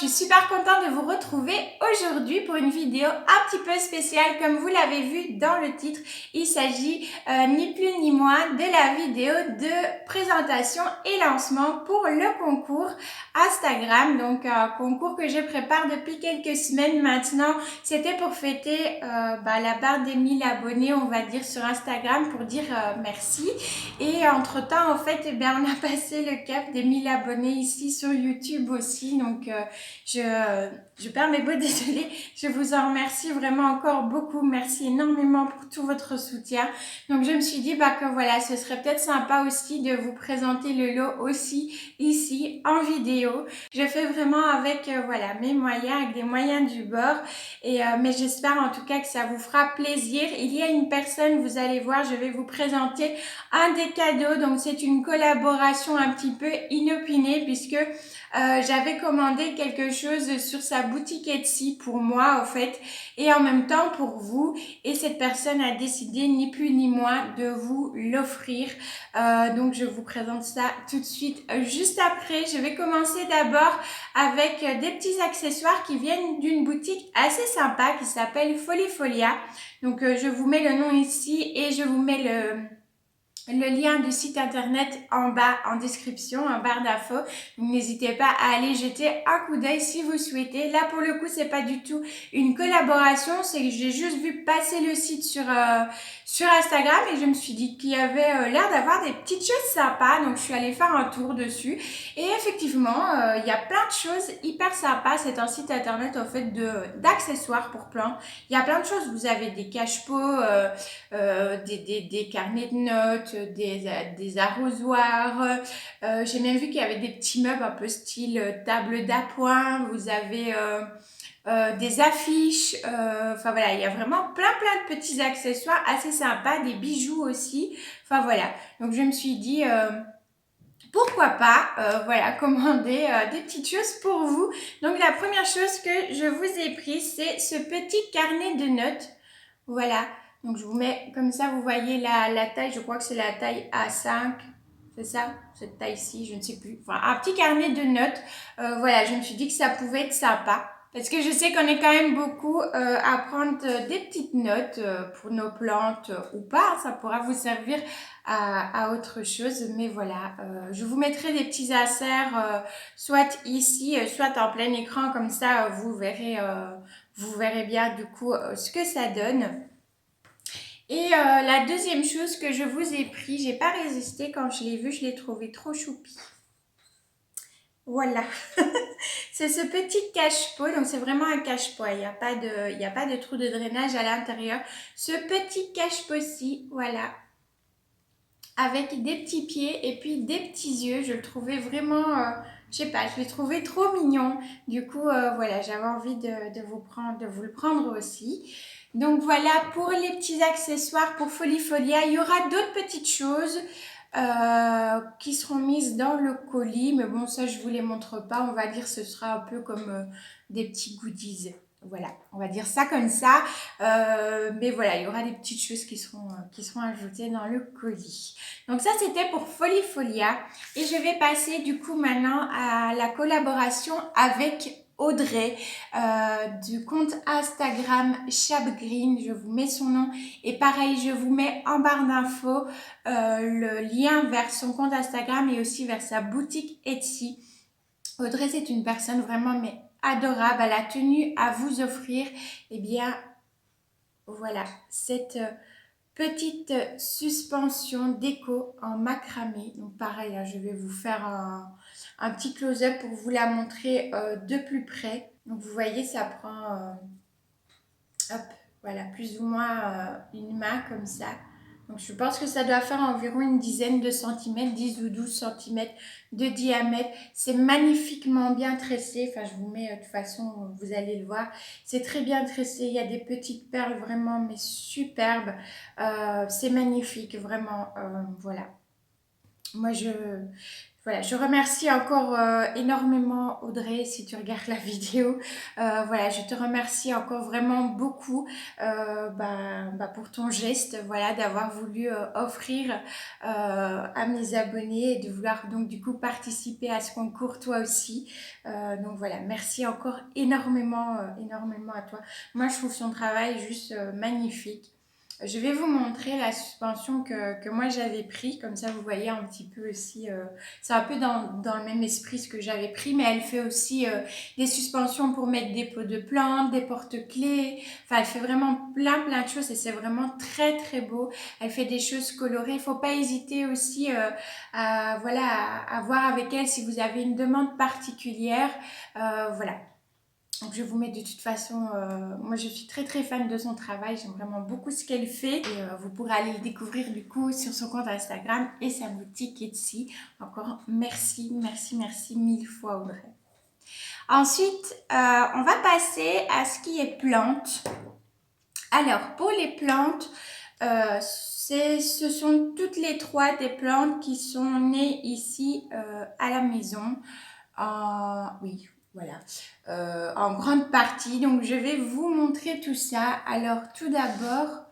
suis super contente de vous retrouver aujourd'hui pour une vidéo un petit peu spéciale. Comme vous l'avez vu dans le titre, il s'agit ni plus ni moins de la vidéo de présentation et lancement pour le concours Instagram. Donc un concours que je prépare depuis quelques semaines maintenant. C'était pour fêter la barre des 1000 abonnés, on va dire, sur Instagram, pour dire merci. Et entre-temps, en fait, on a passé le cap des 1000 abonnés ici sur YouTube aussi. Donc, je perds mes mots, désolée. Je vous en remercie vraiment encore beaucoup. Merci énormément pour tout votre soutien. Donc, je me suis dit que voilà, ce serait peut-être sympa aussi de vous présenter le lot aussi ici en vidéo. Je fais vraiment avec mes moyens, avec des moyens du bord. Mais j'espère en tout cas que ça vous fera plaisir. Il y a une personne, vous allez voir, je vais vous présenter un des cadeaux. Donc c'est une collaboration un petit peu inopinée puisque j'avais commandé quelque chose sur sa boutique Etsy pour moi en fait et en même temps pour vous, et cette personne a décidé ni plus ni moins de vous l'offrir. Donc je vous présente ça tout de suite juste après. Je vais commencer d'abord avec des petits accessoires qui viennent d'une boutique assez sympa qui s'appelle Folifolia. Donc je vous mets le nom ici et je vous mets le lien du site internet en bas en description, en barre d'infos. N'hésitez pas à aller jeter un coup d'œil si vous souhaitez. Là pour le coup c'est pas du tout une collaboration, c'est que j'ai juste vu passer le site sur Instagram et je me suis dit qu'il y avait l'air d'avoir des petites choses sympas, donc je suis allée faire un tour dessus et effectivement il y a plein de choses hyper sympas. C'est un site internet en fait d'accessoires pour plantes. Il y a plein de choses, vous avez des cache-pots, des carnets de notes, des arrosoirs. J'ai même vu qu'il y avait des petits meubles un peu style table d'appoint. Vous avez des affiches. Enfin voilà, il y a vraiment plein de petits accessoires assez sympas, des bijoux aussi. Enfin voilà, donc je me suis dit pourquoi pas commander des petites choses pour vous. Donc la première chose que je vous ai pris, c'est ce petit carnet de notes. Voilà, donc je vous mets comme ça, vous voyez la taille, je crois que c'est la taille A5, c'est ça, cette taille-ci, je ne sais plus. Enfin, un petit carnet de notes. Voilà, je me suis dit que ça pouvait être sympa. Parce que je sais qu'on est quand même beaucoup à prendre des petites notes pour nos plantes ou pas. Ça pourra vous servir à autre chose. Mais voilà, je vous mettrai des petits inserts soit ici, soit en plein écran. Comme ça, vous verrez bien du coup ce que ça donne. Et la deuxième chose que je vous ai pris, j'ai pas résisté quand je l'ai vu, je l'ai trouvé trop choupi. Voilà, c'est ce petit cache-pot, donc c'est vraiment un cache-pot, il n'y a pas de trou de drainage à l'intérieur. Ce petit cache-pot-ci, voilà, avec des petits pieds et puis des petits yeux, je le trouvais vraiment, je sais pas, je l'ai trouvé trop mignon. Du coup, voilà, j'avais envie de vous le prendre aussi. Donc voilà pour les petits accessoires pour Folifolia. Il y aura d'autres petites choses qui seront mises dans le colis, mais bon, ça je vous les montre pas. On va dire ce sera un peu comme des petits goodies. Voilà, on va dire ça comme ça. Mais voilà, il y aura des petites choses qui seront ajoutées dans le colis. Donc ça, c'était pour Folifolia. Et je vais passer du coup maintenant à la collaboration avec Audrey du compte Instagram Chapgreen. Je vous mets son nom et pareil, je vous mets en barre d'infos le lien vers son compte Instagram et aussi vers sa boutique Etsy. Audrey, c'est une personne vraiment adorable. Elle a tenu à vous offrir voilà, cette petite suspension déco en macramé. Donc pareil, là, je vais vous faire un petit close-up pour vous la montrer de plus près. Donc vous voyez, ça prend plus ou moins une main comme ça. Donc je pense que ça doit faire environ une dizaine de centimètres, 10 ou 12 centimètres de diamètre. C'est magnifiquement bien tressé. Enfin, je vous mets de toute façon, vous allez le voir. C'est très bien tressé. Il y a des petites perles vraiment, mais superbes. C'est magnifique, vraiment. Voilà. Moi, Voilà, je remercie encore énormément Audrey si tu regardes la vidéo. Voilà, je te remercie encore vraiment beaucoup pour ton geste, voilà, d'avoir voulu offrir à mes abonnés et de vouloir donc du coup participer à ce concours toi aussi. Donc voilà, merci encore énormément, énormément à toi. Moi, je trouve son travail juste magnifique. Je vais vous montrer la suspension que moi j'avais pris, comme ça vous voyez un petit peu aussi, c'est un peu dans le même esprit ce que j'avais pris, mais elle fait aussi des suspensions pour mettre des pots de plantes, des porte-clés, enfin elle fait vraiment plein de choses et c'est vraiment très très beau. Elle fait des choses colorées, il ne faut pas hésiter aussi voilà, à voir avec elle si vous avez une demande particulière, voilà. Donc je vous mets de toute façon, moi je suis très très fan de son travail, j'aime vraiment beaucoup ce qu'elle fait et vous pourrez aller le découvrir du coup sur son compte Instagram et sa boutique Etsy. Encore merci, merci, merci mille fois Audrey. Ensuite, on va passer à ce qui est plantes. Alors pour les plantes, ce sont toutes les trois des plantes qui sont nées ici à la maison. Oui, voilà, en grande partie. Donc, je vais vous montrer tout ça. Alors, tout d'abord,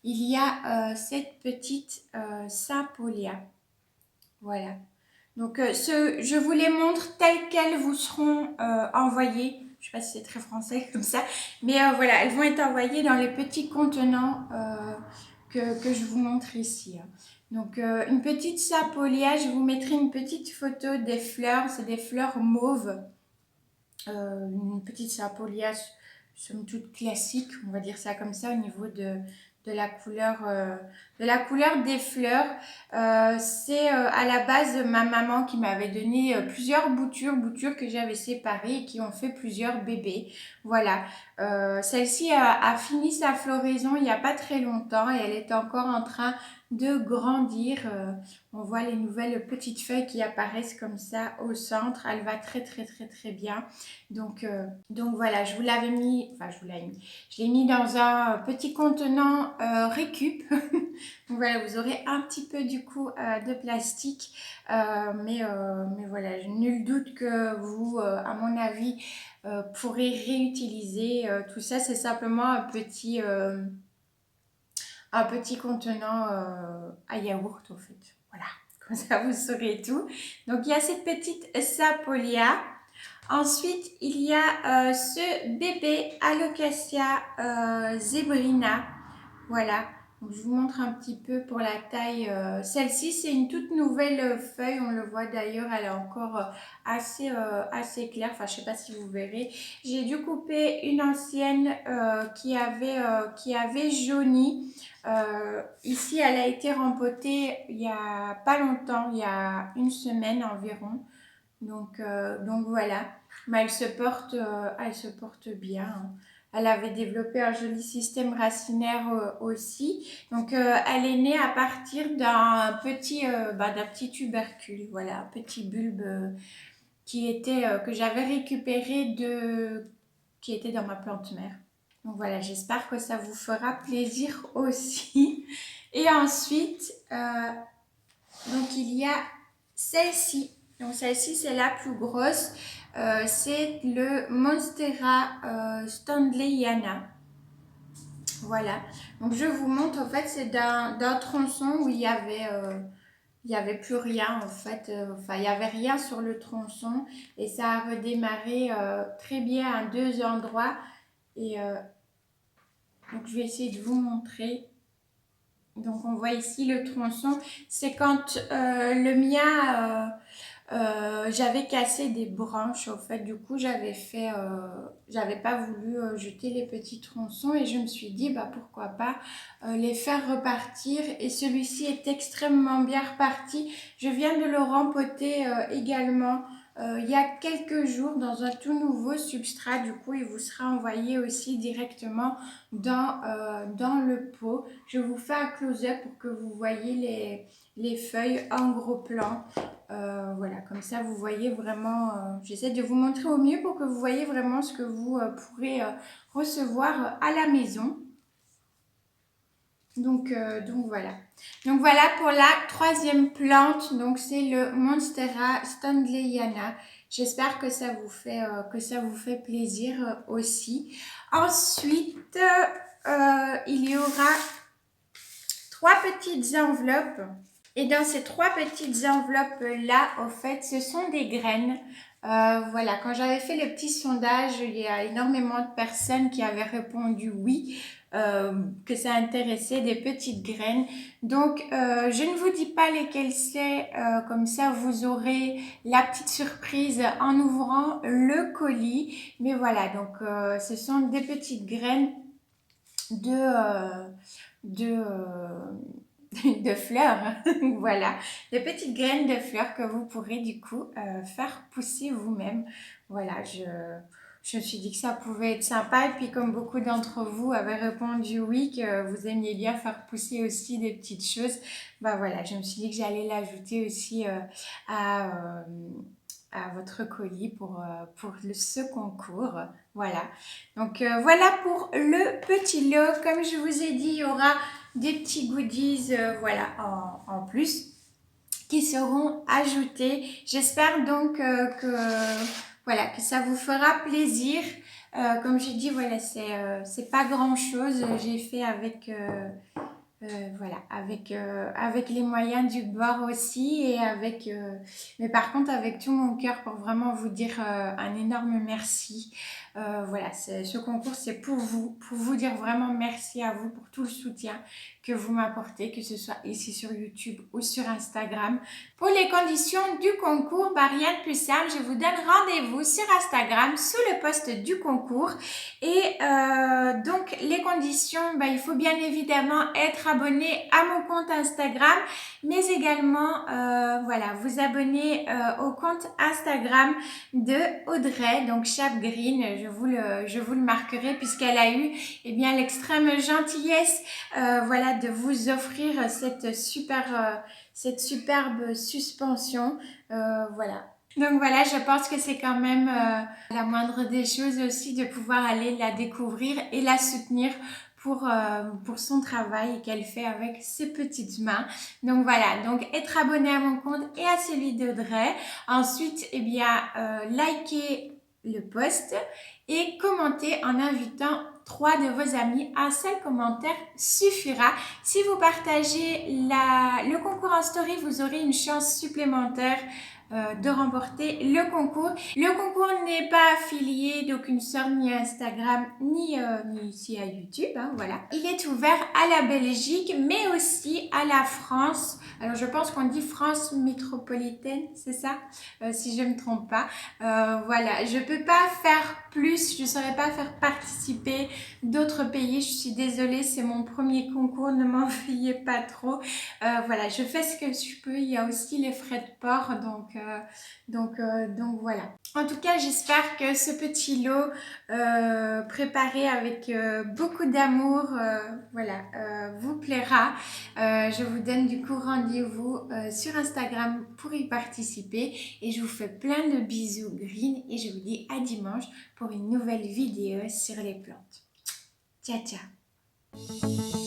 il y a cette petite Saint-Paulia. Voilà. Donc, je vous les montre telles qu'elles vous seront envoyées. Je ne sais pas si c'est très français comme ça. Mais voilà, elles vont être envoyées dans les petits contenants que je vous montre ici. Donc, une petite Sapolia, je vous mettrai une petite photo des fleurs. C'est des fleurs mauves. Une petite Sapolia, somme toute classique, on va dire ça comme ça, au niveau de la couleur des fleurs. C'est à la base ma maman qui m'avait donné plusieurs boutures que j'avais séparées et qui ont fait plusieurs bébés. Voilà. Celle-ci a fini sa floraison il n'y a pas très longtemps et elle est encore en train de grandir. On voit les nouvelles petites feuilles qui apparaissent comme ça au centre. Elle va très très très très bien. Donc voilà, je vous l'avais mis, enfin je vous l'avais mis, je l'ai mis dans un petit contenant récup. Donc voilà, vous aurez un petit peu du coup de plastique, mais voilà, nul doute que vous, à mon avis, pourrez réutiliser tout ça. C'est simplement un petit contenant à yaourt au fait. Voilà, comme ça vous saurez tout. Donc il y a cette petite Sapolia. Ensuite, il y a ce bébé Alocasia zebrina. Voilà. Donc, je vous montre un petit peu pour la taille. Celle-ci, c'est une toute nouvelle feuille. On le voit d'ailleurs, elle est encore assez claire. Enfin, je ne sais pas si vous verrez. J'ai dû couper une ancienne qui avait jauni. Ici, elle a été rempotée il n'y a pas longtemps, il y a une semaine environ. Donc voilà, mais elle se porte bien. Elle avait développé un joli système racinaire aussi. Donc elle est née à partir d'un petit tubercule, voilà, un petit bulbe que j'avais récupéré qui était dans ma plante mère. Donc voilà, j'espère que ça vous fera plaisir aussi. Et ensuite, donc il y a celle-ci. Donc celle-ci, c'est la plus grosse. C'est le Monstera Stanleyana. Voilà. Donc je vous montre, en fait, c'est d'un tronçon où il y avait plus rien, en fait. Enfin, il n'y avait rien sur le tronçon. Et ça a redémarré très bien à deux endroits. Et donc je vais essayer de vous montrer. Donc on voit ici le tronçon. C'est quand le mien... j'avais cassé des branches au fait, du coup j'avais pas voulu jeter les petits tronçons et je me suis dit pourquoi pas les faire repartir et celui-ci est extrêmement bien reparti. Je viens de le rempoter également il y a quelques jours dans un tout nouveau substrat, du coup il vous sera envoyé aussi directement dans le pot. Je vous fais un close-up pour que vous voyez les feuilles en gros plan. Voilà, comme ça vous voyez vraiment, j'essaie de vous montrer au mieux pour que vous voyez vraiment ce que vous pourrez recevoir à la maison. Donc voilà. Donc voilà pour la troisième plante. Donc c'est le Monstera Standleyana. J'espère que ça vous fait plaisir aussi. Ensuite, il y aura trois petites enveloppes. Et dans ces trois petites enveloppes-là, au fait, ce sont des graines. Voilà, quand j'avais fait le petit sondage, il y a énormément de personnes qui avaient répondu oui, que ça intéressait des petites graines. Donc, je ne vous dis pas lesquelles c'est, comme ça vous aurez la petite surprise en ouvrant le colis. Mais voilà, donc ce sont des petites graines de... de de fleurs, voilà, de petites graines de fleurs que vous pourrez du coup faire pousser vous-même. Voilà, je me suis dit que ça pouvait être sympa et puis comme beaucoup d'entre vous avaient répondu oui, que vous aimiez bien faire pousser aussi des petites choses, bah voilà, je me suis dit que j'allais l'ajouter aussi à, euh, à votre colis pour ce concours. Voilà. Donc voilà pour le petit lot. Comme je vous ai dit, il y aura des petits goodies voilà, en plus qui seront ajoutés. J'espère donc voilà, que ça vous fera plaisir. Comme j'ai dit, voilà, c'est pas grand chose. J'ai fait avec voilà, avec les moyens du bord aussi et avec, mais par contre avec tout mon cœur pour vraiment vous dire un énorme merci. Voilà, ce concours c'est pour vous dire vraiment merci à vous pour tout le soutien que vous m'apportez, que ce soit ici sur YouTube ou sur Instagram. Pour les conditions du concours, bah, rien de plus simple, je vous donne rendez-vous sur Instagram sous le post du concours. Et donc les conditions, bah, il faut bien évidemment être abonné à mon compte Instagram, mais également voilà, vous abonner au compte Instagram de Audrey, donc Chap Green, je vous le marquerai puisqu'elle a eu eh bien l'extrême gentillesse voilà, de vous offrir cette superbe suspension. Voilà. Donc voilà, je pense que c'est quand même la moindre des choses aussi de pouvoir aller la découvrir et la soutenir pour son travail qu'elle fait avec ses petites mains. Donc voilà, donc être abonné à mon compte et à celui d'Audrey. Ensuite, eh bien, liker le post et commenter en invitant 3 de vos amis. Un seul commentaire suffira. Si vous partagez le concours en story, vous aurez une chance supplémentaire de remporter le concours. Le concours n'est pas affilié d'aucune sorte ni à Instagram ni ici à YouTube. Hein, voilà. Il est ouvert à la Belgique mais aussi à la France. Alors je pense qu'on dit France métropolitaine, c'est ça si je ne me trompe pas. Voilà, je peux pas faire plus, je ne saurais pas faire participer d'autres pays. Je suis désolée, c'est mon premier concours, ne m'en veuillez pas trop. Voilà, je fais ce que je peux. Il y a aussi les frais de port, donc voilà. En tout cas, j'espère que ce petit lot préparé avec beaucoup d'amour, voilà, vous plaira. Je vous donne du coup rendez-vous sur Instagram pour y participer et je vous fais plein de bisous green et je vous dis à dimanche pour une nouvelle vidéo sur les plantes. Ciao, ciao!